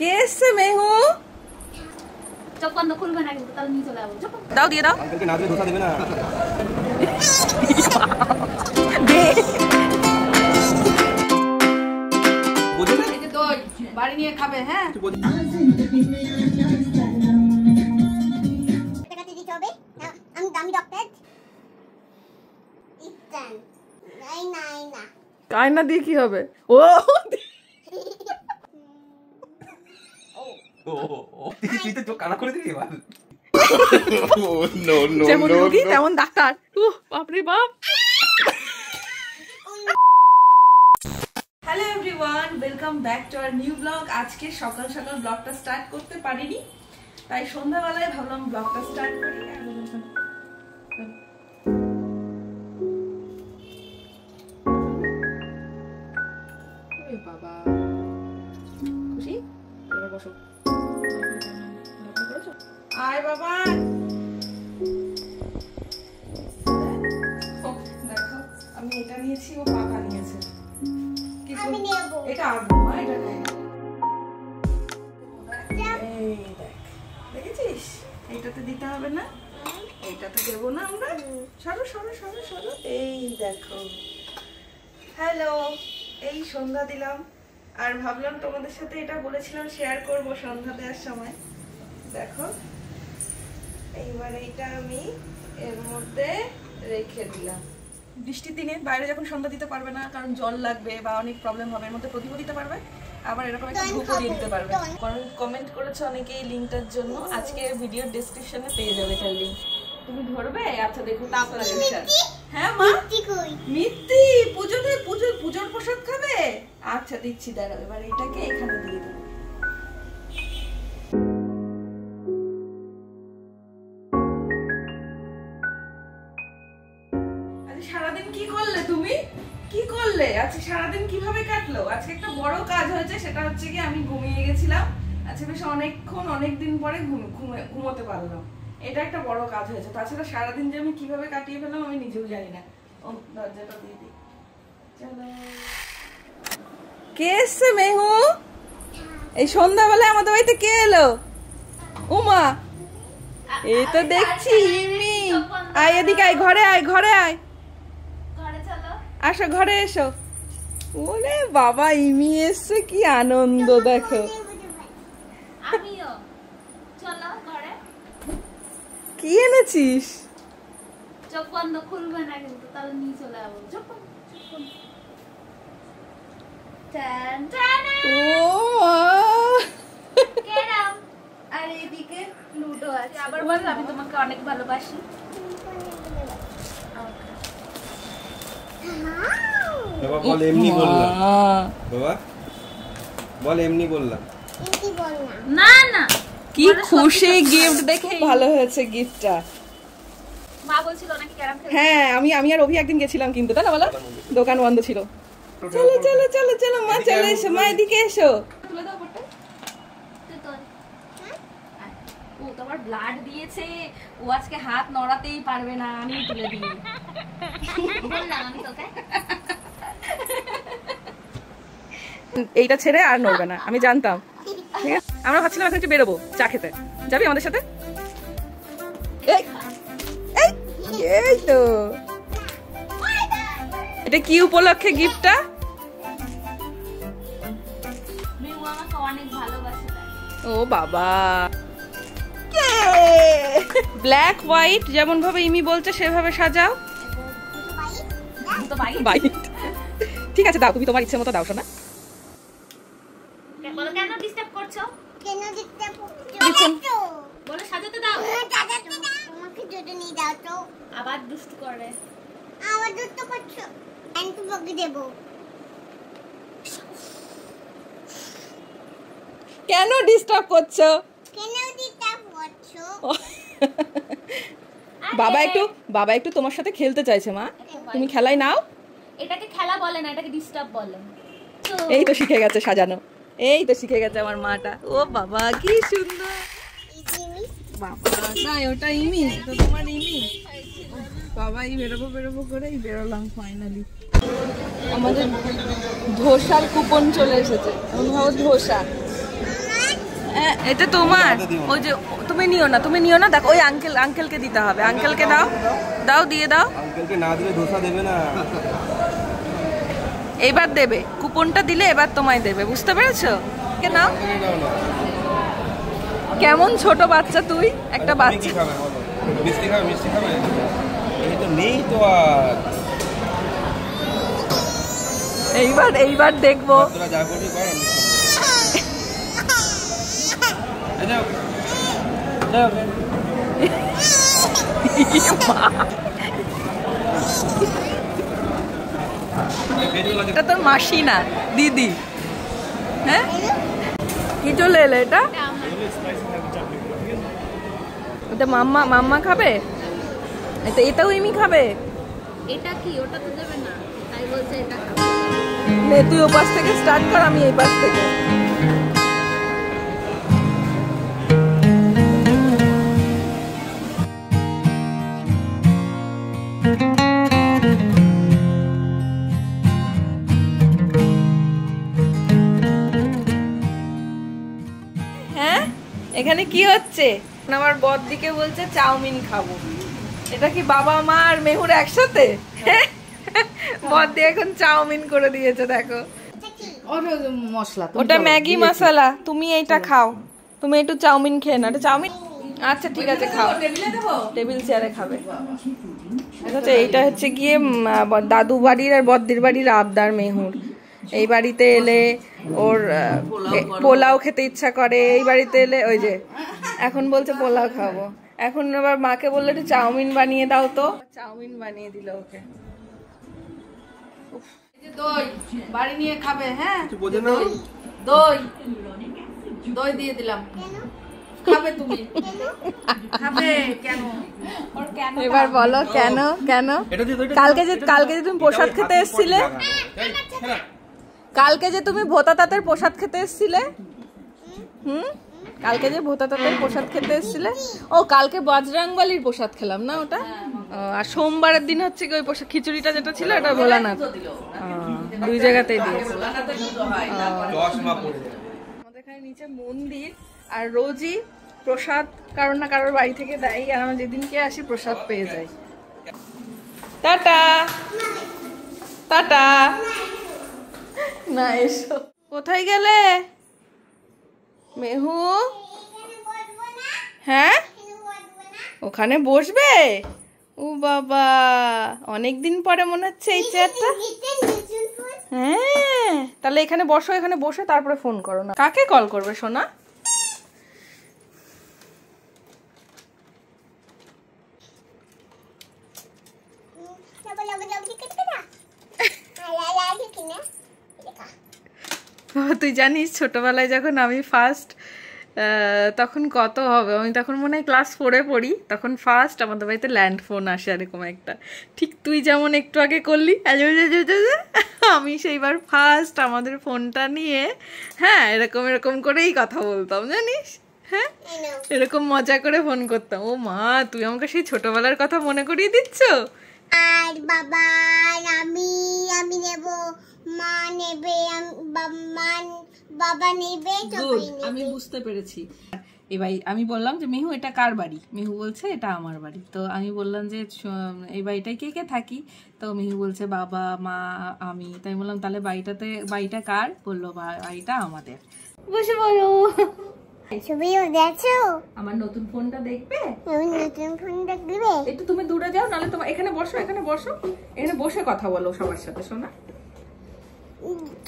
कैसे मैं हूँ চোখ বন্ধ খুলবে না কিন্তু তাহলে নিয়ে চলে যাবো দাও দিয়ে দাও আঙ্কেলকে না দিয়ে ধোসা দেবে না বুঝো না এই যে দই বাড়ি নিয়ে খাবে হ্যাঁ টাকা দিতে হবে আমি দামি ডক্টর ইস্টান নাই নাই না কায়না দিয়ে কি হবে ও তুই তো চোখ কানা করে দিবি এবার যেমন রোগী তেমন ডাক্তার বাপরে বাপ hello everyone welcome back to our new blog. আজকে সকাল সকাল ব্লগটা স্টার্ট করতে পারিনি, তাই সন্ধ্যাবেলায় ভাবলাম ব্লগটা স্টার্ট করি। বাবা খুশি এবার বসো আয় বাবা দেখো আমি এটা নিয়েছি ও পাকা নিয়েছে আমি নেব এটা আগুন মা এটা নেই এই দেখ দেখেছিস এইটাতে দিতে হবে না এইটাতে দেব না আমরা সরো সরো সরো সরো এই দেখো হ্যালো এই সন্ধ্যা দিলাম আর ভাবলাম তোমাদের সাথে এটা বলেছিলাম শেয়ার করব সন্ধ্যা দেওয়ার সময়। দেখো এইবার এইটা আমি এর মধ্যে রেখে দিলাম। বৃষ্টির দিনে বাইরে যখন সন্ধ্যা দিতে পারবে না কারণ জল লাগবে বা অনেক প্রবলেম হবে, এর মধ্যে প্রদীপ দিতে পারবে, আবার এরকম একটা ধূপও দিয়ে দিতে পারবে। কমেন্ট করেছো অনেকে এই লিঙ্কটার জন্য, আজকে ভিডিওর ডেসক্রিপশনে পেয়ে যাবে এটার লিঙ্ক। তুমি ধরবে? আচ্ছা দেখো তাপ লাগে। হ্যাঁ মা মিত্তি পুজোর প্রসাদ খাবে? আচ্ছা দিচ্ছি দাঁড়াও, এবার এটাকে এখানে দিয়ে দেবো। সারাদিন কি করলে তুমি? কি করলে আজকে সারাদিন? কিভাবে কাটলো? আজকে একটা বড় কাজ হয়েছে, সেটা হচ্ছে কি আমি ঘুমিয়ে গেছিলাম আজকে বেশ অনেকক্ষণ, অনেকদিন পরে ঘুমোতে পারলাম। এটা একটা বড় কাজ হয়েছে। তাছাড়া সারাদিন যে আমি কিভাবে কাটিয়ে ফেললাম আমি নিজেও জানি না। ও দরজাটা দিয়ে দিই। চলো কে এসছে মেহু? এই সন্ধ্যাবেলায় আমাদের বাড়িতে কে এলো? উমা এই তো দেখছি ইমি। আয় এদিকে আয়, ঘরে আয়, ঘরে আয়, আসো ঘরে এসো। ওরে বাবা ইমি এসছে, কি আনন্দ দেখো। আমিও চলো ঘরে। কি এনেছিস? চোখ বন্ধ খুলবে না কিন্তু তাহলে নিয়ে চলে যাবো। চোখ বন্ধ টান টান ও মা কেরাম। আর এদিকে লুডো আছে। আবার বল আমি তোমাকে অনেক ভালোবাসি। বাবা বল এমনি বললাম, বাবা বল এমনি বললাম। কি বললাম না না কি খুশি গিফট দেখে। ভালো হয়েছে গিফটটা। মা বলছিল নাকি ক্যারাম খেলতে। হ্যাঁ আমি আর অভি একদিন গেছিলাম কিন্তু, তাই না বলো? দোকান বন্ধ ছিল। চলো চলো চলো চলো মা চলে এসো, মা এদিকে এসো। তুলে দাও বটে। ও তোমার ব্লাড দিয়েছে, ও আজকে হাত নড়াতেই পারবে না, আমি তুলে দিই। বললাম আমি তোকে এইটা ছেড়ে আর নড়বে না, আমি জানতাম। ঠিক আছে আমরা ভাবছিলাম এখন একটু বেরোবো চা খেতে, যাবি আমাদের সাথে? এই এই এই তো এটা কি উপলক্ষে গিফটটা? মিউ আমাকে অনেক ভালোবাসে। ও বাবা ব্ল্যাক হোয়াইট যেমন ভাবে ইমি বলছে সেভাবে সাজাও। তো ভাই বাইট ঠিক আছে দাও, তুমি তোমার ইচ্ছে মতো দাও শোনা। বলো কেন ডিস্টার্ব করছো? কেন দিতে করছো বলো সাজাতে দাও। তোমাকে দুটো নিয়ে দাও তো। আবার দুষ্টু করে। আমার দুটো করছো আমি তোমাকে দেব। কেন ডিস্টার্ব করছো? কেন দিতে করছো? বাবা একটু তোমার সাথে খেলতে চাইছে মা, তুমি খেলায় নাও। এটাকে খেলা বলে না, এটাকে ডিস্টার্ব বলে। এই তো শিখে গেছে সাজানো, এই তো শিখে গেছে আমার মাটা। ও বাবা কি সুন্দর। বাবা না ওটা ইমি, তো তোমার ইমি। বাবা এই বেরোবো করেই বেরোলাম ফাইনালি। আমাদের ধোসার কুপন চলে এসেছে। এখন ভাবো ধোসা এটা তোমার, ওই যে তুমি নিও না, দেখো ওই আঙ্কেলকে দিতে হবে, আঙ্কেলকে দাও দিয়ে দাও। আঙ্কেলকে না দিলে ধোসা দেবে না। এইবার দেবে, কুপনটা দিলে এবার তোমায় দেবে, বুঝতে পেরেছো? কে নাও। কেমন ছোট বাচ্চা তুই, একটা বাচ্চা। মিষ্টি খাবে এই তো নেই তো আর। এইবার দেখবো। তোরা যা করবি কর। এটা তোর মাসি না, দিদি। হ্যাঁ, কি চলে এলো এটা? এটা মাম্মা খাবে, এটাও ইমি খাবে। এটা কি, ওটা তো দেবে না, তাই বলছে এটা খাবে। নে তুই ও পাশ থেকে স্টার্ট কর, আমি এই পাশ থেকে। হ্যাঁ, এখানে কি হচ্ছে? আমার বর দিকে বলছে চাউমিন খাবো। এটা কি বাবা মা আর মেহুর একসাথে? বর দিয়ে এখন চাউমিন করে দিয়েছে, দেখো। মশলা ওটা ম্যাগি মশলা, তুমি এইটা খাও। তুমি একটু চাউমিন খেয়ে না, এটা চাউমিন। আচ্ছা ঠিক আছে, খাও। টেবিল চেয়ারে খাবে। আচ্ছা, এইটা হচ্ছে গিয়ে দাদু বাড়ির আর বদ্দির বাড়ির আবদার মেহুর। এই বাড়িতে এলে ওর পোলাও খেতে ইচ্ছা করে, এই বাড়িতে এলে ওই যে এখন বলছে পোলাও খাবো। এখন আবার মাকে বললো একটু চাউমিন বানিয়ে দাও, তো চাউমিন বানিয়ে দিল ওকে। দই বাড়ি নিয়ে খাবে। হ্যাঁ, দই দিয়ে দিলাম, খাবে তুমি? খাবে কেন? এবার বলো কেন? কালকে যে তুমি প্রসাদ খেতে এসেছিলে, কালকে যে তুমি ভোতা তাঁতের প্রসাদ খেতে এসেছিলে, কালকে যে ভোতা তাঁতের প্রসাদ খেতে এসেছিলে, ও কালকে বজরংবলীর প্রসাদ খেলাম না ওটা। আর সোমবারের দিন হচ্ছে কি ওই প্রসাদ খিচুড়িটা যেটা ছিল ওটা ভোলানাথ। দুই জায়গাতেই দিয়েছে। আমাদের এখানে নিচে মন্দির, আর রোজই প্রসাদ কারোর না কারোর বাড়ি থেকে দেয়, আর আমরা যেদিনকে আসি প্রসাদ পেয়ে যাই। Tata tata. না এসো, কোথায় গেলে মেহু? হ্যাঁ, ওখানে বসবে? ও বাবা, অনেকদিন পরে মনে হচ্ছে এই চেয়ারটা। হ্যাঁ, তাহলে এখানে বসো, এখানে বসে তারপরে ফোন করো না। কাকে কল করবে সোনা? তুই জানিস ছোটবেলায় যখন আমি ফার্স্ট, তখন কত হবে, আমি তখন মনে হয় ক্লাস 4-এ পড়ি, তখন ফার্স্ট আমাদের বাড়িতে ল্যান্ড ফোন আসে এরকম একটা। ঠিক তুই যেমন একটু আগে করলি, আমি সেইবার ফার্স্ট আমাদের ফোনটা নিয়ে, হ্যাঁ, এরকম করেই কথা বলতাম, জানিস? হ্যাঁ, এরকম মজা করে ফোন করতাম। ও মা, তুই আমাকে সেই ছোটবেলার কথা মনে করিয়ে দিচ্ছ। আর বাবা আমি নেব, মা নেবে, বাবা নেবে, আমি বুঝতে পেরেছি। এবার আমি বললাম যে মেহু এটা কার বাড়ি? মেহু বলছে এটা আমার বাড়ি। তো আমি বললাম যে এই বাড়িটায় কে কে থাকি? তো মেহু বলছে বাবা মা আমি। তাই বললাম তাহলে বাড়িটা কার? বললো বাড়িটা আমাদের। বসে বলো, ছবিও দেখছো? আমার নতুন ফোনটা দেখবে? নতুন ফোন দেখবে? একটু তুমি দূরে যাও, নাহলে তোমার এখানে বসো, এখানে বসে কথা বলো সবার সাথে। শোনা,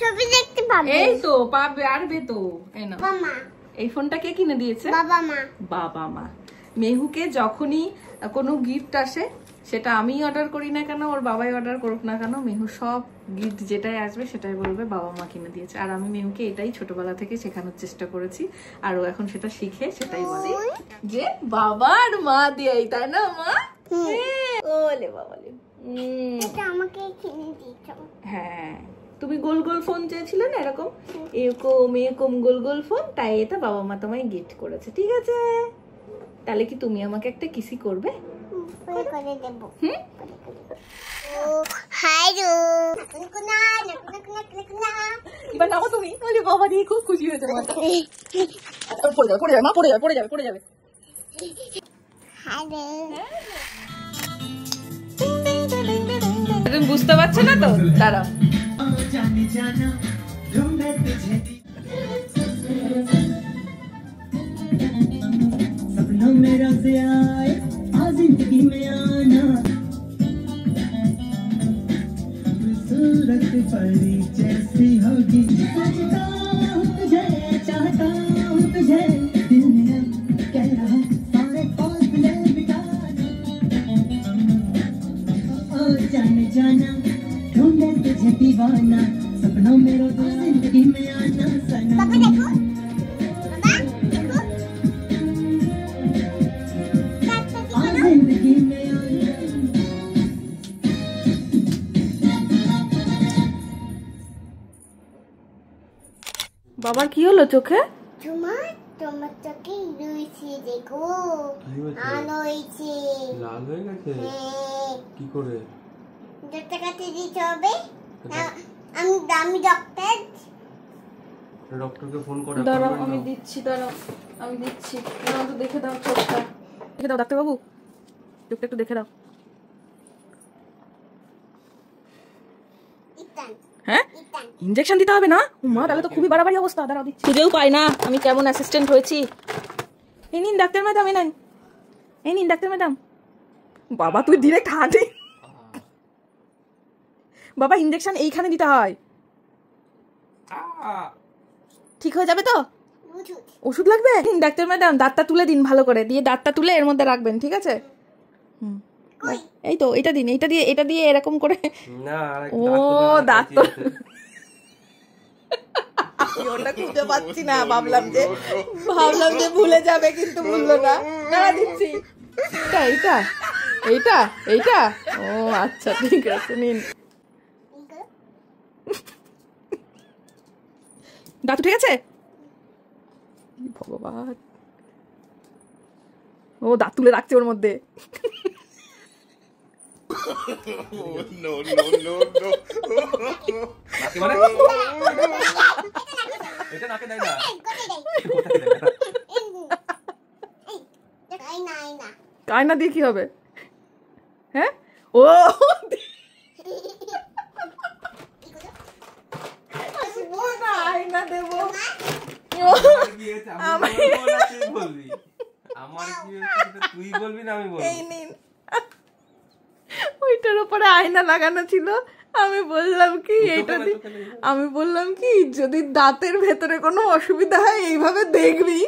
ছবি দেখতে পাবে? এই তো পারবে তো। এই না, বাবা এই ফোনটা কে কিনে দিয়েছে? বাবা মা। মেহুকে যখনই কোনো গিফট আসে, সেটা আমি অর্ডার করি না কেন, ওর বাবাই অর্ডার করুক না কেন, মেহু সব গিফট যেটাই আসবে সেটাই বলবে বাবা মা কিনে দিয়েছে। আর আমি মেহুকে এটাই ছোটবেলা থেকে শেখানোর চেষ্টা করেছি, আর ও এখন সেটা শিখে সেটাই বলে যে বাবা আর মা দিয়েই, তাই না মা? ওলে বাবালে, এটা আমাকে কিনে দিয়েছো। হ্যাঁ, তুমি গোল গোল ফোন চেয়েছিলে না, এরকম এরকম গোল গোল ফোন, তাই এটা বাবা মা তোমায় গিফট করেছে। ঠিক আছে, তাহলে কি তুমি আমাকে একটা কিসি করবে? করে দেব। ও হাই রো, এবার নামো তুমি। বলে বাবা দিয়ে খুব খুশি হয়েছে মাটা। পড়ে যাবে মা, পড়ে যাবে। তুমি বুঝতে পারছো না তো, দাঁড়াও। सपनों में रस आए आ जिंदगी में आना खूबसूरत परी जैसी होगी सजता हूँ तुझे चाहता हूँ तुझे दिल में अब कह रहा सारे फासले मिटाना ओ जाने जाना ढूंढे तुझे दीवाना सपनों में रोज जिंदगी में आना सना जिंदगी में বাবার কি হলো চোখে? তোমার চোখে রয়েছে দেখো, আলো হয়েছে। লাল হয়ে গেছে হ্যাঁ, কি করে? ডাক্তার কাছে দিতে হবে। আমি ডক্টর। ডক্টরকে ফোন করে দাঁড়াও আমি দিচ্ছি, দাঁড়াও তো দেখে দাও চোখটা, দেখে দাও ডাক্তারবাবু, চোখটা একটু দেখে দাও। হ্যাঁ ইনজেকশন দিতে হবে না? মা তাহলে তো খুবই বাড়াবাড়ি অবস্থা। দাঁড়াও দিচ্ছি। খুঁজেও পাই না আমি কেমন অ্যাসিস্ট্যান্ট হয়েছি। এই নিন ডাক্তার ম্যাডাম, এই নিন ডাক্তার ম্যাডাম। বাবা তুই ডিরেক্ট হাঁটে। বাবা ইনজেকশন এইখানে দিতে হয়, ঠিক হয়ে যাবে তো? ওষুধ লাগবে? ডাক্তার ম্যাডাম দাঁতটা তুলে দিন ভালো করে, দিয়ে দাঁতটা তুলে এর মধ্যে রাখবেন, ঠিক আছে? এই তো এটা দিন, এটা দিয়ে এরকম করে। না ও দাঁত তো ওটা খুঁজে পাচ্ছি না, ভাবলাম যে ভুলে যাবে কিন্তু ভুললো না। দাঁড়া দিচ্ছি। এইটা ও আচ্ছা ঠিক আছে নিন। দাঁত উঠে গেছে? ভগবান, ও দাঁত তুলে রাখছে ওর মধ্যে। আয়না দিয়ে কি হবে? হ্যাঁ ও আয়না দেবো। ওইটার উপরে আয়না লাগানো ছিল। আমি বললাম কি যদি দাঁতের ভেতরে কোনো অসুবিধা হয় এইভাবে দেখবি।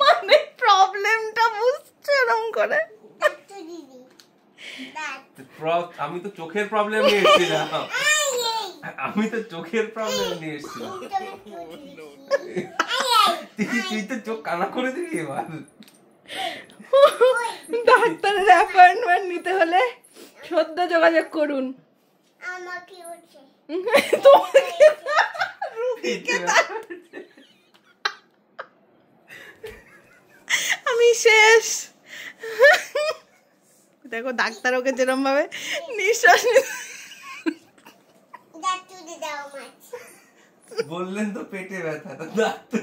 মানে প্রবলেমটা বুঝছে এরকম করে। আমি তো চোখের প্রবলেম নিয়ে এসেছিলাম। তুই তো চোখ কানা করে দিবি এবার। ডাক্তারের অ্যাপয়েন্টমেন্ট নিতে হলে সদ্য যোগাযোগ করুন। আমি শেষ। দেখো ডাক্তার ওকে যেরকম ভাবে নিঃশ্বাস বললেন তো পেটে ব্যথা, ডাক্তার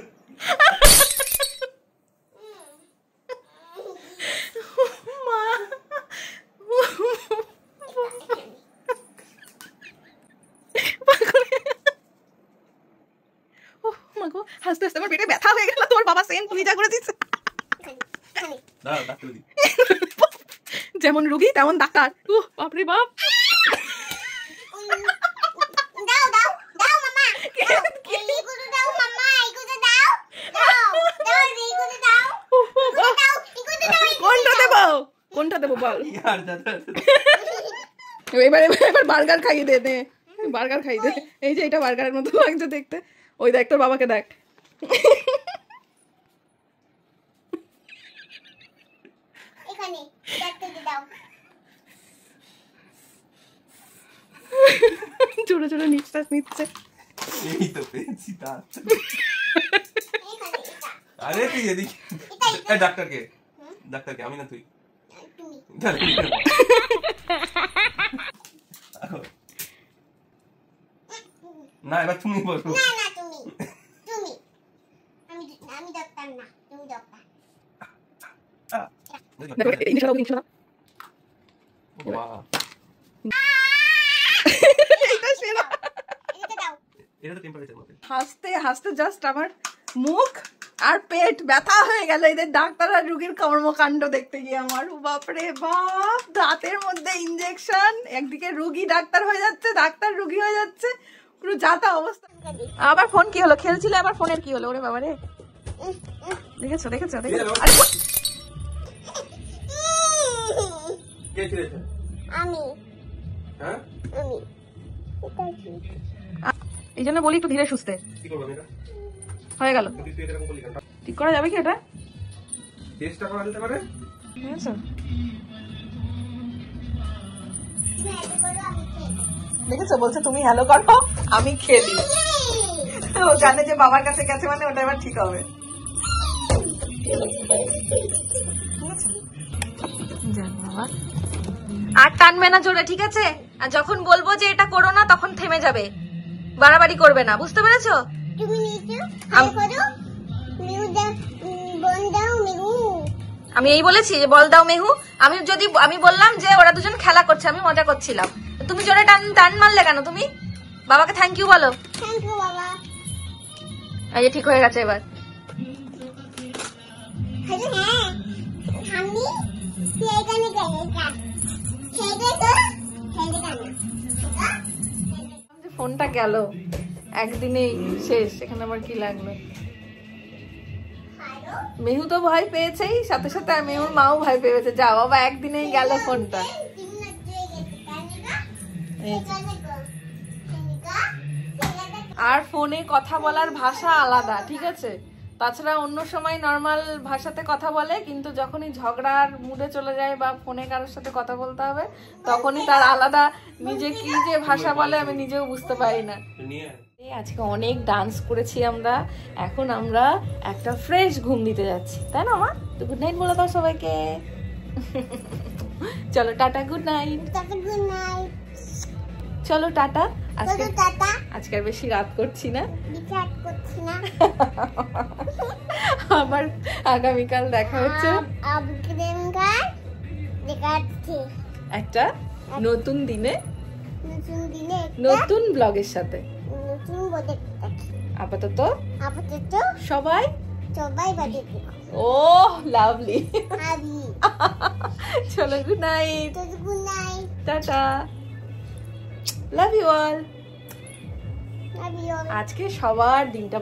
হাসতে হাসতে আমার পেটে ব্যথা হয়ে গেল। তোর বাবা সেম তুই যা করে দিচ্ছে। যেমন রুগী তেমন ডাক্তার। বাপরে বাপ। কোনটা দেবো বল? এবার বার্গার খাইয়ে দে, বার্গার খাইয়ে দে। এই যে এটা বার্গারের মতো লাগছে দেখতে। ওই দেখ তোর বাবাকে দেখ। ছোট ছোট নিঃশ্বাস নিচ্ছে। এই তো পেয়েছি আরে তুই এদিকে ডাক্তারকে ডাক্তারকে আমি না তুই তুমি তাহলে না এবার তুমি বলো না না তুমি তুমি আমি আমি ডাক্তার না তুমি ডাক্তার বাহ, এটা দাও এটা তো টেম্পারেচার মতো। হাসতে হাসতে জাস্ট আমার মুখ আর পেট ব্যথা হয়ে গেল এদের ডাক্তার আর রুগীর কর্মকাণ্ড দেখতে গিয়ে আমার। ও বাপরে বাপ, দাঁতের মধ্যে ইনজেকশন, একদিকে রুগী ডাক্তার হয়ে যাচ্ছে, ডাক্তার রুগী হয়ে যাচ্ছে, পুরো যাতা অবস্থা। আবার ফোন কি হলো, খেলছিলে আবার ফোনের কি হলো? ওরে বাবা রে, দেখেছো দেখেছো দেখেছো? আরে কে ছিঁড়েছে? আমি হ্যাঁ আমি এটা কি এই জন্য বলি একটু ধীরে সুস্থে। কি করবো আমি এটা? হয়ে গেল, তুই তুই এরকম করলি কেন? ঠিক করা যাবে কি এটা? চেষ্টা করা যেতে পারে। বুঝেছো? দেখেছো, বলছে তুমি হ্যালো করো আমি খেলি। ও জানে যে বাবার কাছে গেছে মানে ওটা এবার ঠিক হবে। আর টানবে না জোরে, ঠিক আছে? আর যখন বলবো যে এটা করো না তখন থেমে যাবে, বাড়াবাড়ি করবে না, বুঝতে পেরেছো? তুমি নিচে হাই করো মিউ দাও বল দাও মিউ আমি এই বলেছি যে বল দাও মেহু? আমি বললাম যে ওরা দুজন খেলা করছে, আমি মজা করছিলাম, তুমি জোরে টান মারলে কেন? তুমি বাবাকে থ্যাংক ইউ বলো। থ্যাংক ইউ বাবা। এই যে ঠিক হয়ে গেছে এবার। হ্যালো হ্যাঁ আমি সেইখানে গেলে কা সেইটা তো সেইটা না যে ফোনটা গেল একদিনেই শেষ, এখানে আমার কি লাগলো? মেহু তো ভয় পেয়েছেই, সাথে সাথে মেহুর মাও ভয় পেয়েছে, যা বাবা একদিনেই গেল ফোনটা। আর ফোনে কথা বলার ভাষা আলাদা, ঠিক আছে? তাছাড়া অন্য সময় নর্মাল ভাষাতে কথা বলে, কিন্তু যখনই ঝগড়ার মুডে চলে যায় বা ফোনে কারোর সাথে কথা বলতে হবে তখনই তার আলাদা নিজে কি যে ভাষা বলে আমি নিজেও বুঝতে পারি না। নিয়ে আয়। আজকে অনেক ডান্স করেছি আমরা, এখন আমরা একটা ফ্রেশ ঘুম দিতে যাচ্ছি, তাই না মা? তো গুড নাইট বলে দাও সবাইকে। চলো tata, good night. Tata good night চলো টাটা, আজকে চলো টাটা আজকে আর বেশি রাত করছি না, বিচার করছি না আবার আগামীকাল দেখা হচ্ছে আবগ্রেমগার দেখাচ্ছি একটা নতুন দিনে নতুন দিনে নতুন ব্লগের সাথে। নতুন বলে আপাতত আপাতত সবাই সবাই বাড়ি দেখো ও লাভলি। আমি চলো good night, good night tata, love you all. Love you আজকে সবার দিনটা